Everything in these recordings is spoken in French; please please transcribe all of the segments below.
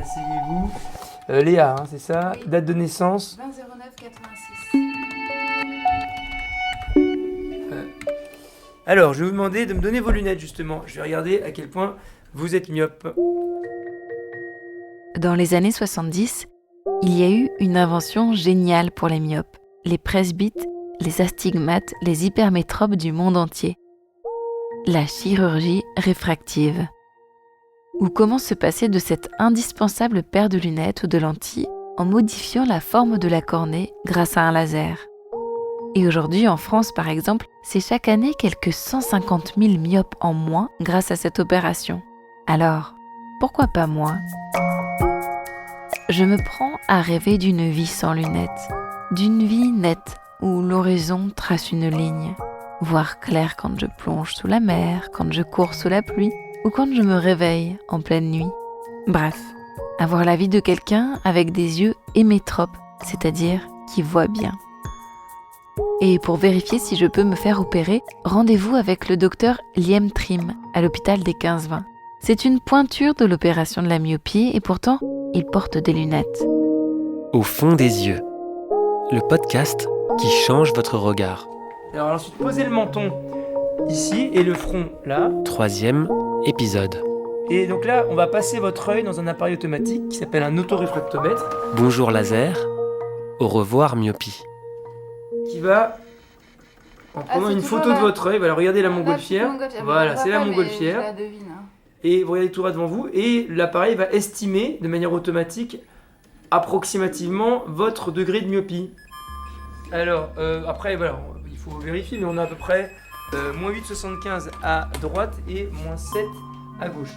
asseyez-vous. Léa, hein, c'est ça? Oui. Date de naissance? 20-09-86. Alors, je vais vous demander de me donner vos lunettes, justement. Je vais regarder à quel point vous êtes myope. Dans les années 70, il y a eu une invention géniale pour les myopes, les presbytes, les astigmates, les hypermétropes du monde entier. La chirurgie réfractive. Ou comment se passer de cette indispensable paire de lunettes ou de lentilles en modifiant la forme de la cornée grâce à un laser. Et aujourd'hui, en France par exemple, c'est chaque année quelques 150 000 myopes en moins grâce à cette opération. Alors, pourquoi pas moi ? Je me prends à rêver d'une vie sans lunettes, d'une vie nette où l'horizon trace une ligne, voir clair quand je plonge sous la mer, quand je cours sous la pluie ou quand je me réveille en pleine nuit. Bref, avoir la vie de quelqu'un avec des yeux hémétropes, c'est-à-dire qui voit bien. Et pour vérifier si je peux me faire opérer, rendez-vous avec le docteur Liam Trim à l'hôpital des 15-20. C'est une pointure de l'opération de la myopie et pourtant, il porte des lunettes. Au fond des yeux, le podcast qui change votre regard. Alors ensuite, posez le menton ici et le front là. 3e épisode. Et donc là, on va passer votre œil dans un appareil automatique qui s'appelle un autoréfractomètre Bonjour laser, au revoir myopie. qui va, en prenant c'est une toujours photo là. de votre œil, voilà, regardez la La montgolfière. montgolfière, Voilà, mais on c'est voit la pas, mais montgolfière. je la devine, hein. Et vous regardez tout droit devant vous et l'appareil va estimer de manière automatique approximativement votre degré de myopie. Alors, après, voilà, il faut vérifier, mais on a à peu près moins 8,75 à droite et moins 7 à gauche.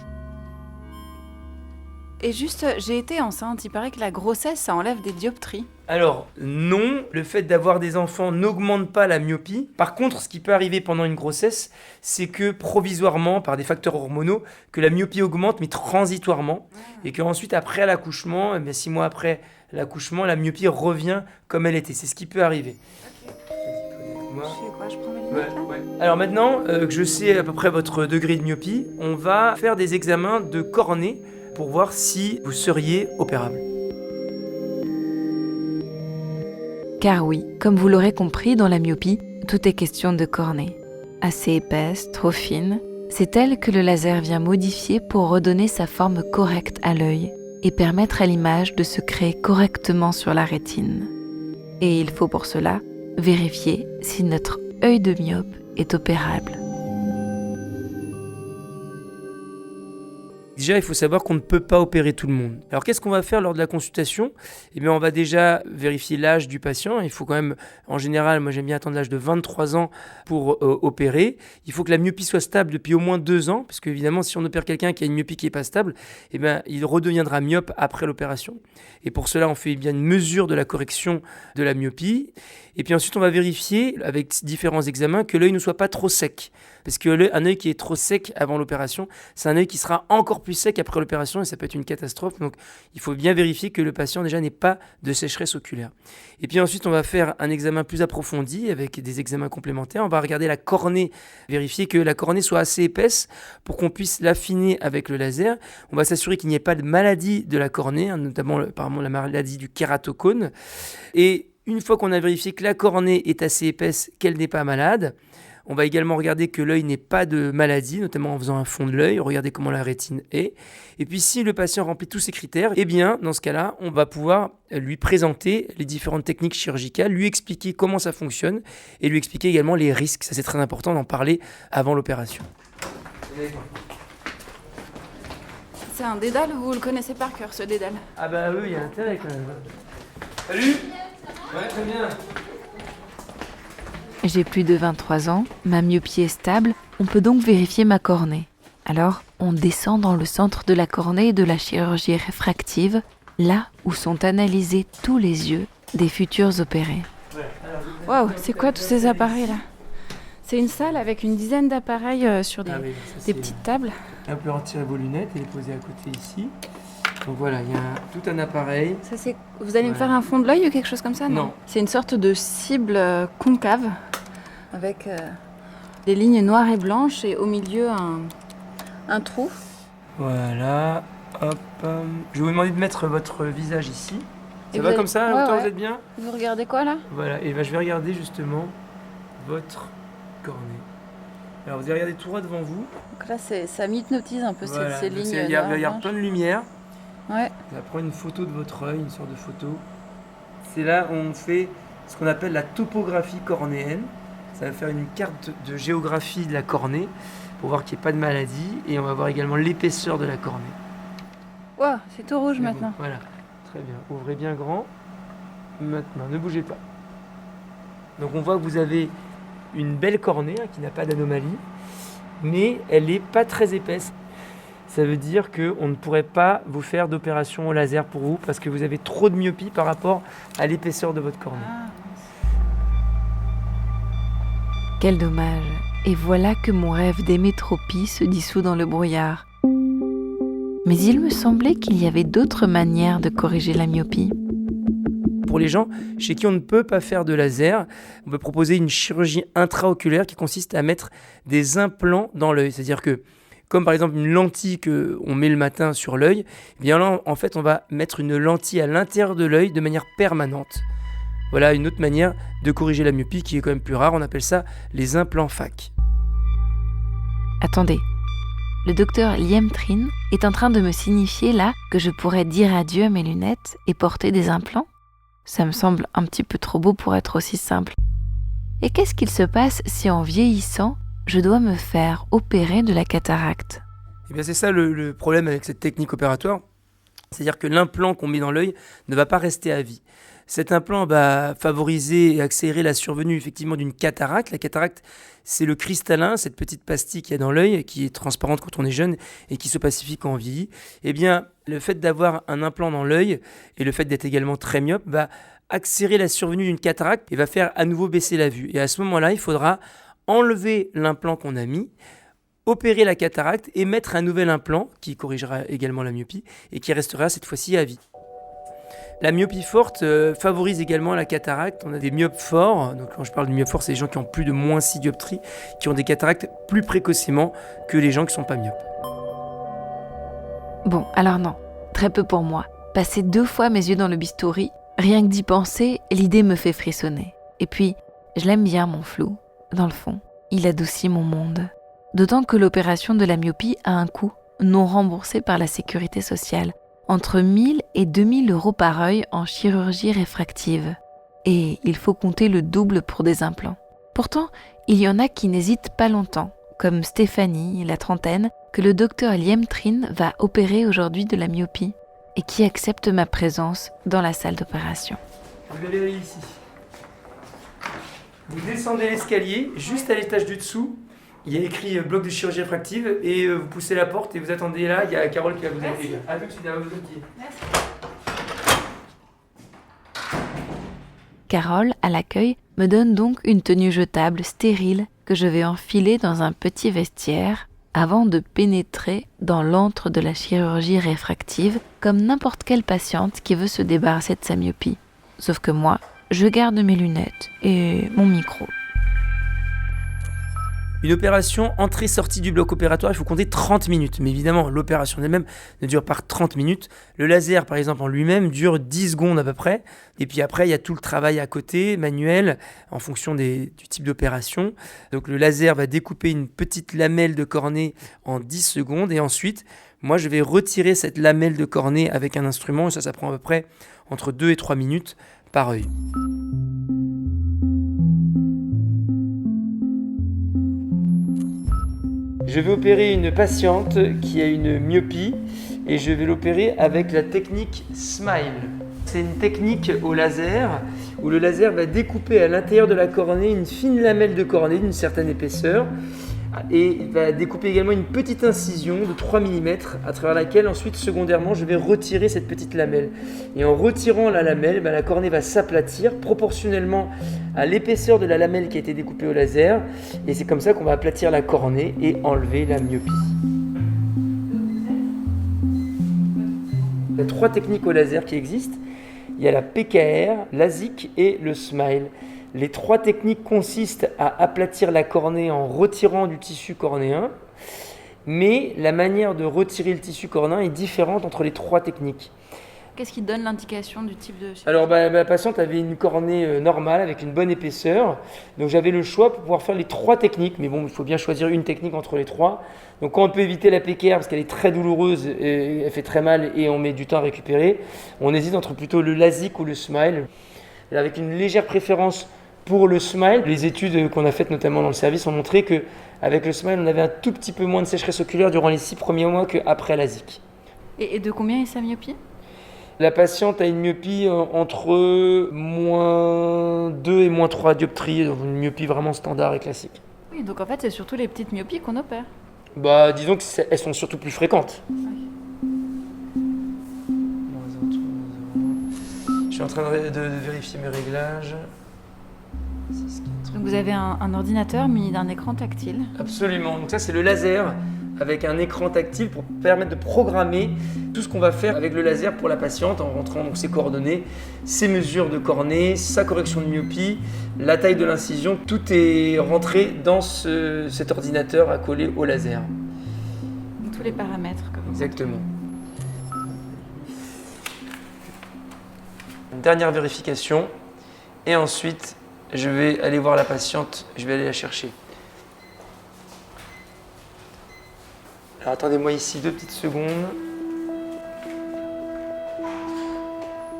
Et juste, j'ai été enceinte, il paraît que la grossesse, ça enlève des dioptries. Alors, non, le fait d'avoir des enfants n'augmente pas la myopie. Par contre, ce qui peut arriver pendant une grossesse, c'est que provisoirement, par des facteurs hormonaux, que la myopie augmente, mais transitoirement. Et qu'ensuite, après l'accouchement, 6 mois après l'accouchement, la myopie revient comme elle était. C'est ce qui peut arriver. Je fais quoi? Je prends mes Ouais, lunettes là? ouais. Alors maintenant que je sais à peu près votre degré de myopie, on va faire des examens de cornée pour voir si vous seriez opérable. Car oui, comme vous l'aurez compris, dans la myopie, tout est question de cornée. Assez épaisse, trop fine, c'est elle que le laser vient modifier pour redonner sa forme correcte à l'œil et permettre à l'image de se créer correctement sur la rétine. Et il faut pour cela vérifier si notre œil de myope est opérable. Déjà, il faut savoir qu'on ne peut pas opérer tout le monde. Alors, qu'est-ce qu'on va faire lors de la consultation ? Eh bien, on va déjà vérifier l'âge du patient. Il faut quand même, en général, moi j'aime bien attendre l'âge de 23 ans pour opérer. Il faut que la myopie soit stable depuis au moins 2 ans, parce qu'évidemment, si on opère quelqu'un qui a une myopie qui n'est pas stable, eh bien, il redeviendra myope après l'opération. Et pour cela, on fait bien une mesure de la correction de la myopie. Et puis ensuite, on va vérifier, avec différents examens, que l'œil ne soit pas trop sec. Parce qu'un œil qui est trop sec avant l'opération, c'est un œil qui sera encore plus sec après l'opération et ça peut être une catastrophe. Donc, il faut bien vérifier que le patient déjà n'ait pas de sécheresse oculaire. Et puis ensuite, on va faire un examen plus approfondi avec des examens complémentaires. On va regarder la cornée, vérifier que la cornée soit assez épaisse pour qu'on puisse l'affiner avec le laser. On va s'assurer qu'il n'y ait pas de maladie de la cornée, notamment apparemment la maladie du kératocone. Et une fois qu'on a vérifié que la cornée est assez épaisse, qu'elle n'est pas malade, on va également regarder que l'œil n'ait pas de maladie, notamment en faisant un fond de l'œil, regarder comment la rétine est. Et puis si le patient remplit tous ces critères, eh bien dans ce cas-là, on va pouvoir lui présenter les différentes techniques chirurgicales, lui expliquer comment ça fonctionne et lui expliquer également les risques. Ça c'est très important d'en parler avant l'opération. C'est un dédale, vous le connaissez par cœur, ce dédale. Ah bah oui, il y a intérêt quand même. Salut. Ouais, très bien. J'ai plus de 23 ans, ma myopie est stable, on peut donc vérifier ma cornée. Alors, on descend dans le centre de la cornée et de la chirurgie réfractive, là où sont analysés tous les yeux des futurs opérés. Waouh, c'est quoi tous ces appareils là? C'est une salle avec une dizaine d'appareils sur des petites tables. Là, vous pouvez retirer vos lunettes et les poser à côté ici. Donc voilà, il y a tout un appareil. Ça, c'est... Vous allez me faire un fond de l'œil ou quelque chose comme ça? Non. C'est une sorte de cible concave avec des lignes noires et blanches et au milieu un trou. Voilà, Hop, je vais vous demander de mettre votre visage ici. Et Ça va vous comme ça, ouais, autant ouais. vous êtes bien? Vous regardez quoi là? Voilà, et ben je vais regarder justement votre cornée. Alors vous allez regarder tout droit devant vous. Donc là, ça m'hypnotise un peu Voilà, ces donc lignes. il y a plein de lumière. Ouais. On va prendre une photo de votre œil, une sorte de photo. C'est là où on fait ce qu'on appelle la topographie cornéenne. Ça va faire une carte de géographie de la cornée pour voir qu'il n'y ait pas de maladie. Et on va voir également l'épaisseur de la cornée. Wow, c'est tout rouge C'est maintenant. bon, voilà, très bien. Ouvrez bien grand. Maintenant, ne bougez pas. Donc on voit que vous avez une belle cornée qui n'a pas d'anomalie, mais elle n'est pas très épaisse. Ça veut dire qu'on ne pourrait pas vous faire d'opération au laser pour vous parce que vous avez trop de myopie par rapport à l'épaisseur de votre cornée. Quel dommage. Et voilà que mon rêve d'hémétropie se dissout dans le brouillard. Mais il me semblait qu'il y avait d'autres manières de corriger la myopie. Pour les gens chez qui on ne peut pas faire de laser, on peut proposer une chirurgie intraoculaire qui consiste à mettre des implants dans l'œil. C'est-à-dire que, comme par exemple une lentille qu'on met le matin sur l'œil, eh bien là, en fait, on va mettre une lentille à l'intérieur de l'œil de manière permanente. Voilà une autre manière de corriger la myopie qui est quand même plus rare. On appelle ça les implants phac. Attendez, le docteur Liam Trin est en train de me signifier là que je pourrais dire adieu à mes lunettes et porter des implants? Ça me semble un petit peu trop beau pour être aussi simple. Et qu'est-ce qu'il se passe si en vieillissant, je dois me faire opérer de la cataracte? Eh bien, c'est ça le problème avec cette technique opératoire. C'est-à-dire que l'implant qu'on met dans l'œil ne va pas rester à vie. Cet implant va favoriser et accélérer la survenue effectivement d'une cataracte. La cataracte, c'est le cristallin, cette petite pastille qu'il y a dans l'œil, qui est transparente quand on est jeune et qui s'opacifie quand on vieillit. Eh bien, le fait d'avoir un implant dans l'œil et le fait d'être également très myope va accélérer la survenue d'une cataracte et va faire à nouveau baisser la vue. Et à ce moment-là, il faudra enlever l'implant qu'on a mis, opérer la cataracte et mettre un nouvel implant qui corrigera également la myopie et qui restera cette fois-ci à vie. La myopie forte favorise également la cataracte. On a des myopes forts, donc quand je parle de myopes forts, c'est les gens qui ont plus de moins 6 dioptries, qui ont des cataractes plus précocement que les gens qui ne sont pas myopes. Bon, alors non, très peu pour moi. Passer 2 fois mes yeux dans le bistouri, rien que d'y penser, l'idée me fait frissonner. Et puis, je l'aime bien mon flou, dans le fond. Il adoucit mon monde. D'autant que l'opération de la myopie a un coût, non remboursé par la sécurité sociale. Entre 1000 et 2000 euros par œil en chirurgie réfractive. Et il faut compter le double pour des implants. Pourtant, il y en a qui n'hésitent pas longtemps, comme Stéphanie, la trentaine, que le docteur Liam Trin va opérer aujourd'hui de la myopie et qui accepte ma présence dans la salle d'opération. Vous allez aller ici. Vous descendez l'escalier, juste à l'étage du dessous. Il y a écrit bloc de chirurgie réfractive et vous poussez la porte et vous attendez là, il y a Carole qui va vous accueillir. À tout de suite, à vous pieds. Carole, à l'accueil, me donne donc une tenue jetable stérile que je vais enfiler dans un petit vestiaire avant de pénétrer dans l'antre de la chirurgie réfractive comme n'importe quelle patiente qui veut se débarrasser de sa myopie. Sauf que moi, je garde mes lunettes et mon micro. Une opération entrée-sortie du bloc opératoire, il faut compter 30 minutes. Mais évidemment, l'opération elle-même ne dure pas 30 minutes. Le laser, par exemple, en lui-même, dure 10 secondes à peu près. Et puis après, il y a tout le travail à côté, manuel, en fonction du type d'opération. Donc le laser va découper une petite lamelle de cornée en 10 secondes. Et ensuite, moi, je vais retirer cette lamelle de cornée avec un instrument. Et ça prend à peu près entre 2 et 3 minutes par œil. Je vais opérer une patiente qui a une myopie et je vais l'opérer avec la technique SMILE. C'est une technique au laser où le laser va découper à l'intérieur de la cornée une fine lamelle de cornée d'une certaine épaisseur et il va découper également une petite incision de 3 mm à travers laquelle ensuite secondairement je vais retirer cette petite lamelle. Et en retirant la lamelle, la cornée va s'aplatir proportionnellement à l'épaisseur de la lamelle qui a été découpée au laser et c'est comme ça qu'on va aplatir la cornée et enlever la myopie. Il y a 3 techniques au laser qui existent. Il y a la PKR, l'ASIC et le SMILE. Les 3 techniques consistent à aplatir la cornée en retirant du tissu cornéen mais la manière de retirer le tissu cornéen est différente entre les 3 techniques. Qu'est-ce qui donne l'indication du type de chirurgie? Alors ma patiente avait une cornée normale avec une bonne épaisseur, donc j'avais le choix pour pouvoir faire les 3 techniques, mais bon, il faut bien choisir une technique entre les 3. Donc quand on peut éviter la PKR parce qu'elle est très douloureuse, et elle fait très mal et on met du temps à récupérer, on hésite entre plutôt le LASIK ou le SMILE, et avec une légère préférence pour le SMILE. Les études qu'on a faites notamment dans le service ont montré qu'avec le SMILE, on avait un tout petit peu moins de sécheresse oculaire durant les 6 premiers mois qu'après LASIK. Et de combien est sa myopie? La patiente a une myopie entre -2 et -3 dioptries, donc une myopie vraiment standard et classique. Oui, donc en fait, c'est surtout les petites myopies qu'on opère. Disons qu'elles sont surtout plus fréquentes. Je suis en train de vérifier mes réglages. Donc vous avez un ordinateur muni d'un écran tactile. Absolument, donc ça c'est le laser avec un écran tactile pour permettre de programmer tout ce qu'on va faire avec le laser pour la patiente en rentrant donc ses coordonnées, ses mesures de cornée, sa correction de myopie, la taille de l'incision, tout est rentré dans cet ordinateur accolé au laser. Donc, tous les paramètres que vous... Exactement. Une dernière vérification et ensuite je vais aller voir la patiente, je vais aller la chercher. Alors attendez-moi ici 2 petites secondes.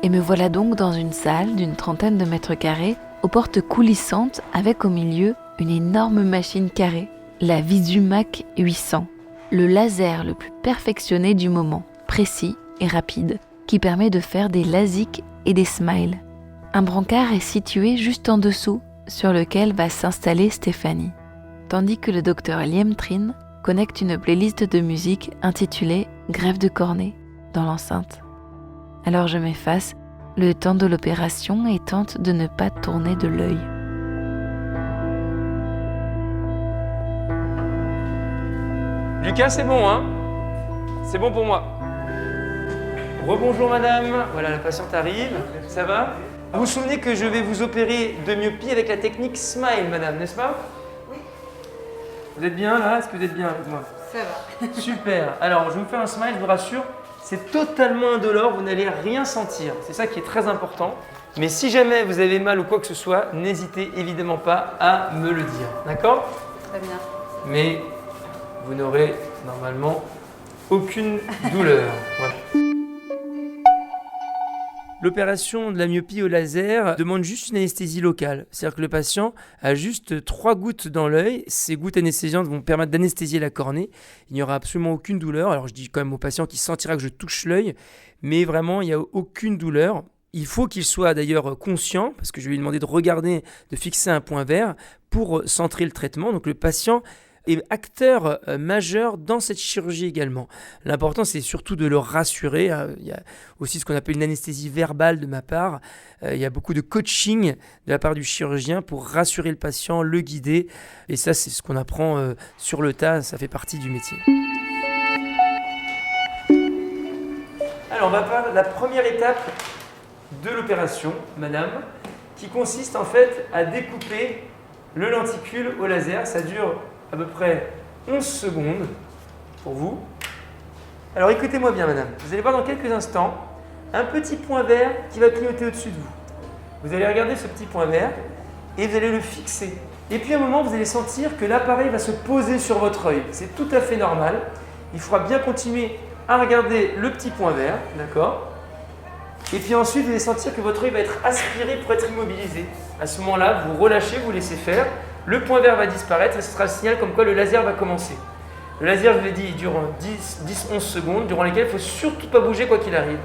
Et me voilà donc dans une salle d'une 30aine de mètres carrés, aux portes coulissantes, avec au milieu une énorme machine carrée, la Visumac 800, le laser le plus perfectionné du moment, précis et rapide, qui permet de faire des LASIK et des SMILE. Un brancard est situé juste en dessous, sur lequel va s'installer Stéphanie, tandis que le docteur Liam Trin connecte une playlist de musique intitulée « Grève de cornée » dans l'enceinte. Alors je m'efface, le temps de l'opération, et tente de ne pas tourner de l'œil. Lucas, c'est bon, hein? C'est bon pour moi. Rebonjour madame, voilà la patiente arrive, ça va? Vous vous souvenez que je vais vous opérer de myopie avec la technique SMILE, madame, n'est-ce pas? Oui. Vous êtes bien là? Est-ce que vous êtes bien avec moi? Ça va. Super. Alors, je vais vous faire un SMILE, je vous rassure, c'est totalement indolore, vous n'allez rien sentir. C'est ça qui est très important. Mais si jamais vous avez mal ou quoi que ce soit, n'hésitez évidemment pas à me le dire. D'accord? Très bien. Mais vous n'aurez normalement aucune douleur. Voilà. L'opération de la myopie au laser demande juste une anesthésie locale. C'est-à-dire que le patient a juste 3 gouttes dans l'œil. Ces gouttes anesthésiantes vont permettre d'anesthésier la cornée. Il n'y aura absolument aucune douleur. Alors je dis quand même au patient qu'il sentira que je touche l'œil, mais vraiment il n'y a aucune douleur. Il faut qu'il soit d'ailleurs conscient, parce que je vais lui demander de regarder, de fixer un point vert pour centrer le traitement. Donc le patient est acteur majeur dans cette chirurgie également. L'important, c'est surtout de le rassurer. Il y a aussi ce qu'on appelle une anesthésie verbale de ma part. Il y a beaucoup de coaching de la part du chirurgien pour rassurer le patient, le guider. Et ça, c'est ce qu'on apprend sur le tas. Ça fait partie du métier. Alors, on va faire la première étape de l'opération, madame, qui consiste en fait à découper le lenticule au laser. Ça dure à peu près 11 secondes pour vous. Alors écoutez-moi bien madame, vous allez voir dans quelques instants un petit point vert qui va clignoter au-dessus de vous. Vous allez regarder ce petit point vert et vous allez le fixer. Et puis à un moment vous allez sentir que l'appareil va se poser sur votre œil. C'est tout à fait normal. Il faudra bien continuer à regarder le petit point vert, d'accord? Et puis ensuite vous allez sentir que votre œil va être aspiré pour être immobilisé. À ce moment-là, vous relâchez, vous laissez faire. Le point vert va disparaître et ce sera le signal comme quoi le laser va commencer. Le laser, je vous l'ai dit, il dure 10-11 secondes, durant lesquelles il ne faut surtout pas bouger quoi qu'il arrive.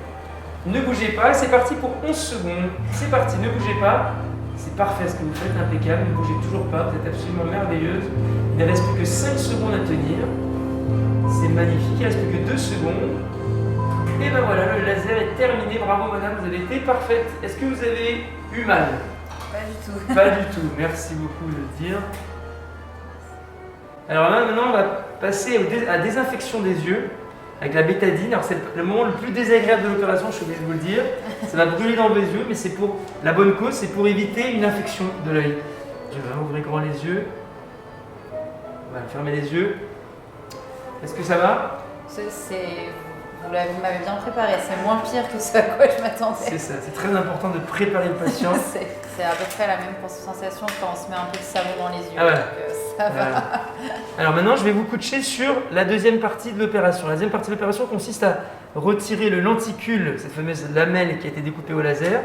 Ne bougez pas, c'est parti pour 11 secondes. C'est parti, ne bougez pas. C'est parfait ce que vous faites, impeccable, ne bougez toujours pas, vous êtes absolument merveilleuse. Il ne reste plus que 5 secondes à tenir. C'est magnifique, il ne reste plus que 2 secondes. Et ben voilà, le laser est terminé. Bravo madame, vous avez été parfaite. Est-ce que vous avez eu mal? Pas du tout. Pas du tout, merci beaucoup de le dire. Alors là, maintenant, on va passer à la désinfection des yeux avec la bétadine. Alors c'est le moment le plus désagréable de l'opération, je suis obligé de vous le dire. Ça va brûler dans vos yeux, mais c'est pour la bonne cause, c'est pour éviter une infection de l'œil. Je vais ouvrir grand les yeux. Voilà, fermez les yeux. Est-ce que ça va? Vous m'avez bien préparé, c'est moins pire que ce à quoi je m'attendais. C'est ça, c'est très important de préparer le patient. c'est à peu près la même sensation quand on se met un peu de savon dans les yeux. Ah ouais. Donc, ça va. Alors maintenant, je vais vous coacher sur la deuxième partie de l'opération. La deuxième partie de l'opération consiste à retirer le lenticule, cette fameuse lamelle qui a été découpée au laser.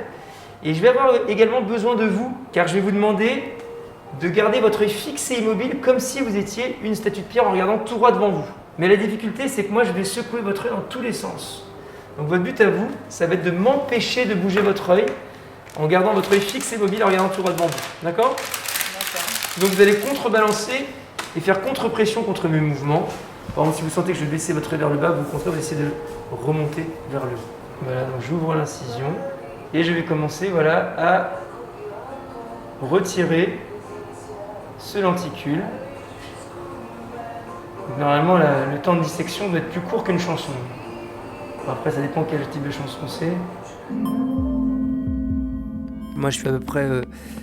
Et je vais avoir également besoin de vous, car je vais vous demander de garder votre œil fixe et immobile comme si vous étiez une statue de pierre en regardant tout droit devant vous. Mais la difficulté, c'est que moi, je vais secouer votre œil dans tous les sens. Donc votre but à vous, ça va être de m'empêcher de bouger votre œil en gardant votre œil fixe et immobile en regardant tout droit devant vous. D'accord ? Donc vous allez contrebalancer et faire contre-pression contre mes mouvements. Par exemple, si vous sentez que je vais baisser votre œil vers le bas, vous au contraire, vous essayez de remonter vers le haut. Voilà, donc j'ouvre l'incision et je vais commencer à retirer ce lenticule. Donc, normalement, le temps de dissection doit être plus court qu'une chanson. Après, ça dépend quel type de chanson c'est. Moi, je fais à peu près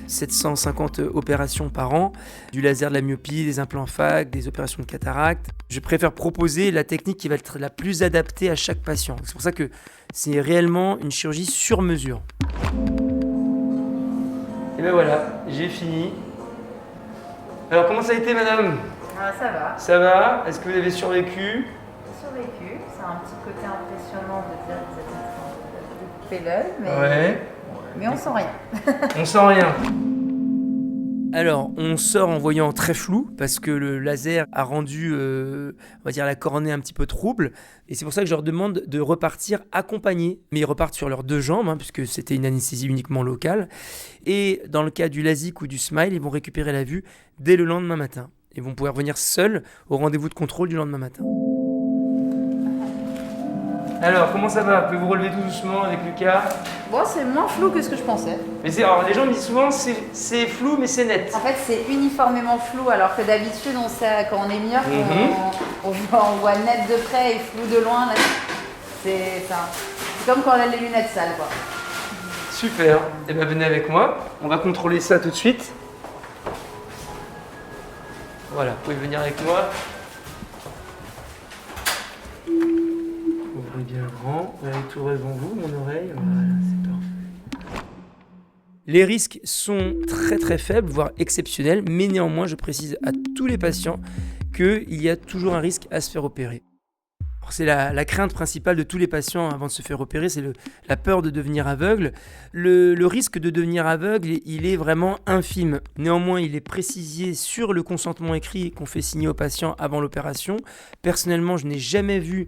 750 opérations par an, du laser de la myopie, des implants phaques, des opérations de cataracte. Je préfère proposer la technique qui va être la plus adaptée à chaque patient. C'est pour ça que c'est réellement une chirurgie sur mesure. Et ben voilà, j'ai fini. Alors, comment ça a été, madame ? Ça va. Ça va ? Est-ce que vous avez survécu ? J'ai survécu. C'est un petit côté impressionnant de dire que vous êtes en train de couper l'œil, mais on sent rien. On sent rien. Alors, on sort en voyant très flou parce que le laser a rendu, on va dire, la cornée un petit peu trouble. Et c'est pour ça que je leur demande de repartir accompagnés. Mais ils repartent sur leurs deux jambes, puisque c'était une anesthésie uniquement locale. Et dans le cas du LASIK ou du SMILE, ils vont récupérer la vue dès le lendemain matin. Ils vont pouvoir venir seuls au rendez-vous de contrôle du lendemain matin. Alors, comment ça va ? Vous pouvez vous relever tout doucement avec Lucas ? Bon, c'est moins flou que ce que je pensais. Mais alors, les gens me disent souvent c'est flou, mais c'est net. En fait, c'est uniformément flou, alors que d'habitude, on sait quand on est myope, on voit net de près et flou de loin. Là, c'est comme quand on a les lunettes sales, quoi. Super. Eh bien, venez avec moi. On va contrôler ça tout de suite. Voilà, vous pouvez venir avec moi. Ouvrez bien grand, vous avez tout devant vous, mon oreille. Voilà, c'est parfait. Les risques sont très très faibles, voire exceptionnels, mais néanmoins, je précise à tous les patients qu'il y a toujours un risque à se faire opérer. Alors, c'est la crainte principale de tous les patients avant de se faire opérer, c'est la peur de devenir aveugle. Le risque de devenir aveugle, il est vraiment infime. Néanmoins, il est précisé sur le consentement écrit qu'on fait signer aux patients avant l'opération. Personnellement, je n'ai jamais vu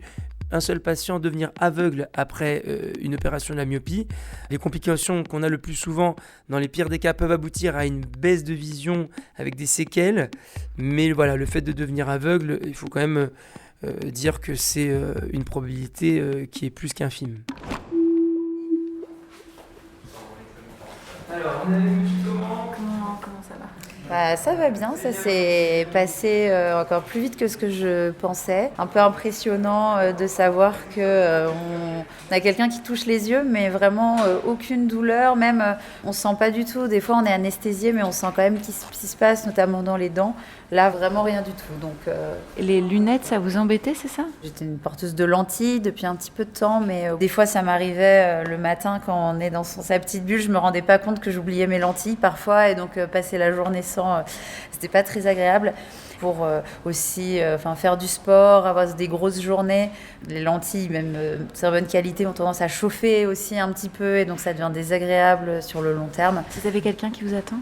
un seul patient devenir aveugle après une opération de la myopie. Les complications qu'on a le plus souvent, dans les pires des cas, peuvent aboutir à une baisse de vision avec des séquelles. Mais voilà, le fait de devenir aveugle, il faut quand même dire que c'est une probabilité qui est plus qu'infime. Alors, on a vu Comment ça va ? Ça va bien, ça s'est passé encore plus vite que ce que je pensais. Un peu impressionnant de savoir qu'on a quelqu'un qui touche les yeux, mais vraiment aucune douleur, même on sent pas du tout. Des fois on est anesthésié, mais on sent quand même ce qui se passe, notamment dans les dents. Là, vraiment rien du tout. Donc, Les lunettes, ça vous embêtait, c'est ça ? j'étais une porteuse de lentilles depuis un petit peu de temps, mais des fois ça m'arrivait le matin quand on est dans sa petite bulle, je me rendais pas compte que j'oubliais mes lentilles parfois, et donc passer la journée sans, c'était pas très agréable. Pour aussi faire du sport, avoir des grosses journées. Les lentilles, même de très bonne qualité, ont tendance à chauffer aussi un petit peu, et donc ça devient désagréable sur le long terme. Vous avez quelqu'un qui vous attend ?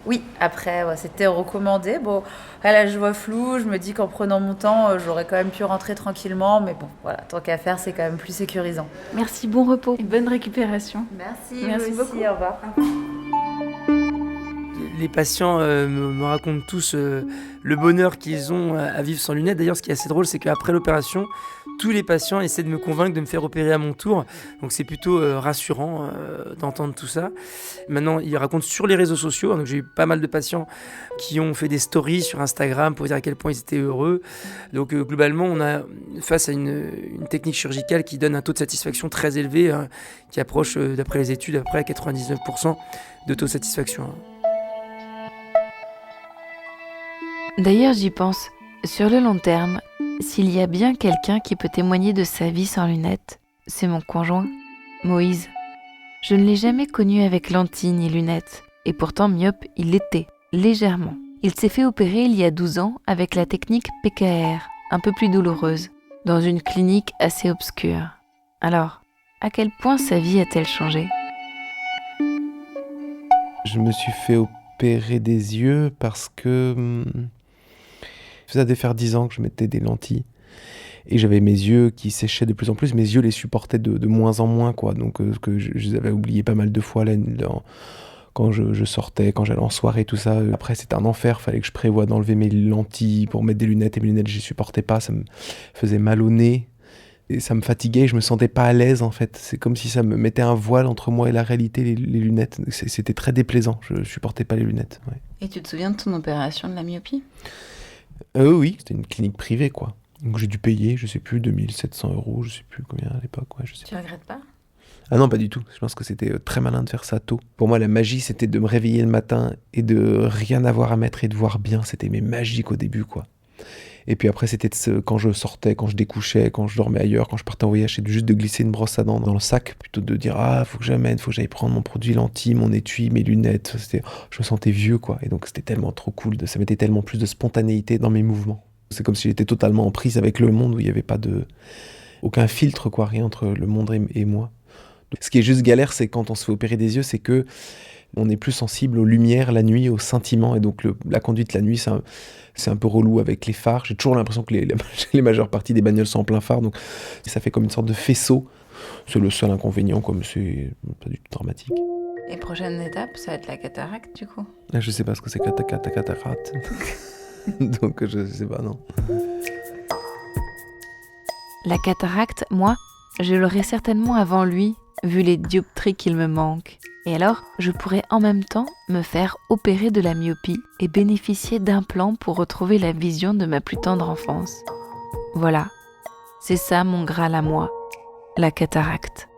Oui, après, c'était recommandé. Bon, là, je vois flou, je me dis qu'en prenant mon temps, j'aurais quand même pu rentrer tranquillement, mais bon, voilà, tant qu'à faire, c'est quand même plus sécurisant. Merci, bon repos et bonne récupération. Merci beaucoup. Au revoir. Les patients me racontent tous le bonheur qu'ils ont à vivre sans lunettes. D'ailleurs, ce qui est assez drôle, c'est qu'après l'opération, tous les patients essaient de me convaincre de me faire opérer à mon tour. Donc c'est plutôt rassurant d'entendre tout ça. Maintenant, ils racontent sur les réseaux sociaux. Donc j'ai eu pas mal de patients qui ont fait des stories sur Instagram pour dire à quel point ils étaient heureux. Donc globalement, on a face à une technique chirurgicale qui donne un taux de satisfaction très élevé, qui approche, d'après les études, après 99% de taux de satisfaction. D'ailleurs, j'y pense. Sur le long terme, s'il y a bien quelqu'un qui peut témoigner de sa vie sans lunettes, c'est mon conjoint, Moïse. Je ne l'ai jamais connu avec lentilles ni lunettes, et pourtant myope, il l'était, légèrement. Il s'est fait opérer il y a 12 ans avec la technique PKR, un peu plus douloureuse, dans une clinique assez obscure. Alors, à quel point sa vie a-t-elle changé ? Je me suis fait opérer des yeux parce que ça devait faire 10 ans que je mettais des lentilles. Et j'avais mes yeux qui séchaient de plus en plus. Mes yeux les supportaient de moins en moins, quoi. Donc que je les avais oubliés pas mal de fois quand je sortais, quand j'allais en soirée, tout ça. Après, c'était un enfer. Fallait que je prévoie d'enlever mes lentilles pour mettre des lunettes. Et mes lunettes, je les supportais pas. Ça me faisait mal au nez. Et ça me fatiguait. Je me sentais pas à l'aise, en fait. C'est comme si ça me mettait un voile entre moi et la réalité, les lunettes. C'était très déplaisant. Je supportais pas les lunettes. Ouais. Et tu te souviens de ton opération de la myopie ? Oui, c'était une clinique privée, quoi. Donc j'ai dû payer, je sais plus, 2700 €, je sais plus combien à l'époque. Ouais, je sais Tu regrettes pas ? Ah non, pas du tout. Je pense que c'était très malin de faire ça tôt. Pour moi, la magie, c'était de me réveiller le matin et de rien avoir à mettre et de voir bien. C'était magique au début, quoi. Et puis après, c'était quand je sortais, quand je découchais, quand je dormais ailleurs, quand je partais en voyage, c'était juste de glisser une brosse à dents dans le sac, plutôt de dire « Ah, faut que j'aille prendre mon produit lentille, mon étui, mes lunettes. » Je me sentais vieux, quoi. Et donc, c'était tellement trop cool. Ça mettait tellement plus de spontanéité dans mes mouvements. C'est comme si j'étais totalement en prise avec le monde, où il n'y avait pas aucun filtre, quoi, rien entre le monde et moi. Ce qui est juste galère, c'est quand on se fait opérer des yeux, c'est que on est plus sensible aux lumières la nuit, aux scintillements, et donc la conduite la nuit, c'est un peu relou avec les phares. J'ai toujours l'impression que les majeures parties des bagnoles sont en plein phare, donc ça fait comme une sorte de faisceau. C'est le seul inconvénient, comme c'est pas du tout dramatique. Et prochaine étape, ça va être la cataracte, du coup ? Je sais pas ce que c'est cataracte. Donc je sais pas, non. La cataracte, moi, je l'aurais certainement avant lui, vu les dioptries qu'il me manque. Et alors, je pourrais en même temps me faire opérer de la myopie et bénéficier d'implants pour retrouver la vision de ma plus tendre enfance. Voilà, c'est ça mon Graal à moi, la cataracte.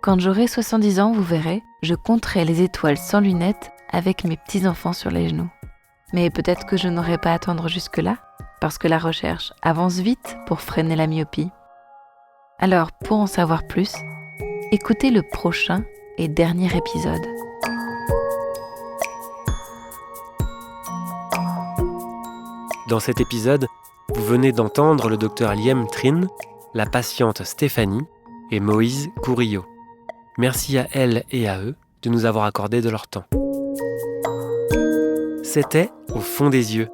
Quand j'aurai 70 ans, vous verrez, je compterai les étoiles sans lunettes avec mes petits-enfants sur les genoux. Mais peut-être que je n'aurai pas à attendre jusque-là, parce que la recherche avance vite pour freiner la myopie. Alors, pour en savoir plus, écoutez le prochain et dernier épisode. Dans cet épisode, vous venez d'entendre le docteur Liam Trin, la patiente Stéphanie et Moïse Courillo. Merci à elle et à eux de nous avoir accordé de leur temps. C'était Au fond des yeux,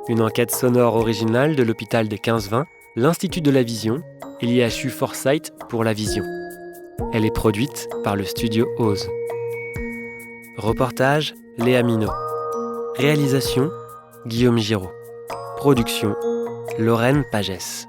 une enquête sonore originale de l'hôpital des 15-20, l'Institut de la Vision et l'IHU Foresight pour la Vision. Elle est produite par le studio Ose. Reportage, Léa Minot. Réalisation, Guillaume Giraud. Production, Lorraine Pagès.